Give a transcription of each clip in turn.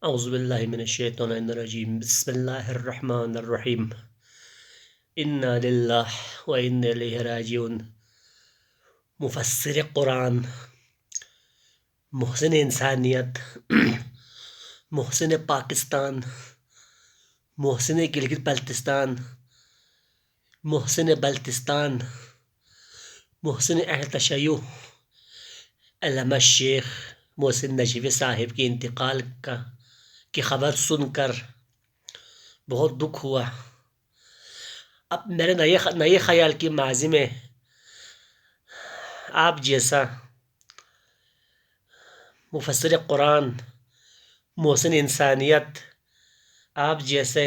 اعوذ باللہ من الشیطان الرجیم، بسم اللہ الرحمن الرحیم۔ انا للہ و انا الیہ راجعون۔ مفسر قرآن، محسن انسانیت، محسن پاکستان، محسن گلگت بلتستان، محسن بلتستان، محسن اہل تشیع، علامہ الشیخ محسن نجوی صاحب کے انتقال کی خبر سن کر بہت دکھ ہوا۔ اب میرے نئے خیال کی ماضی میں آپ جیسا مفسر قرآن، محسن انسانیت، آپ جیسے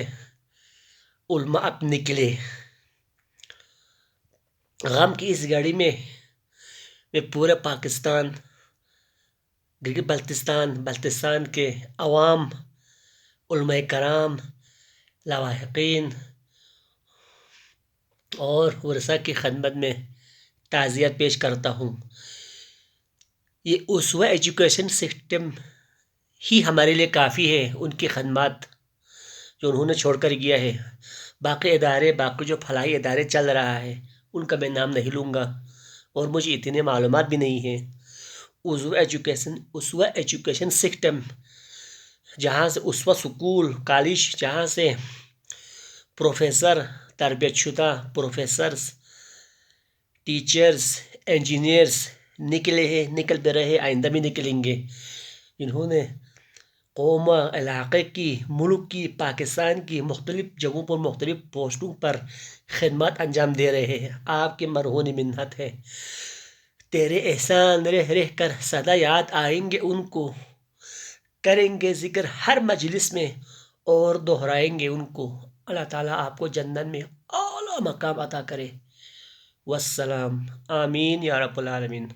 علماء اب نکلے۔ غم کی اس گھڑی میں پورے پاکستان، گلگت بلتستان کے عوام، علماء کرام، لواحقین اور ورثاء کی خدمت میں تعزیت پیش کرتا ہوں۔ یہ اسوہ ایجوکیشن سسٹم ہی ہمارے لیے کافی ہے، ان کی خدمات جو انہوں نے چھوڑ کر گیا ہے۔ باقی جو فلاحی ادارے چل رہا ہے ان کا میں نام نہیں لوں گا، اور مجھے اتنے معلومات بھی نہیں ہیں۔ اسوہ ایجوکیشن سسٹم، جہاں سے اسوہ سکول کالج، جہاں سے پروفیسر، تربیت شدہ پروفیسرز، ٹیچرز، انجینئرز نکلے ہیں، نکل بھی رہے، آئندہ بھی نکلیں گے، جنہوں نے قوم، علاقے کی، ملک کی، پاکستان کی مختلف جگہوں پر مختلف پوسٹوں پر خدمات انجام دے رہے ہیں۔ آپ کے مرہون منت ہے، تیرے احسان رہ رہ کر سدا یاد آئیں گے ان کو، کریں گے ذکر ہر مجلس میں اور دہرائیں گے ان کو۔ اللہ تعالیٰ آپ کو جنت میں اعلیٰ مقام عطا کرے۔ والسلام، آمین یا رب العالمین۔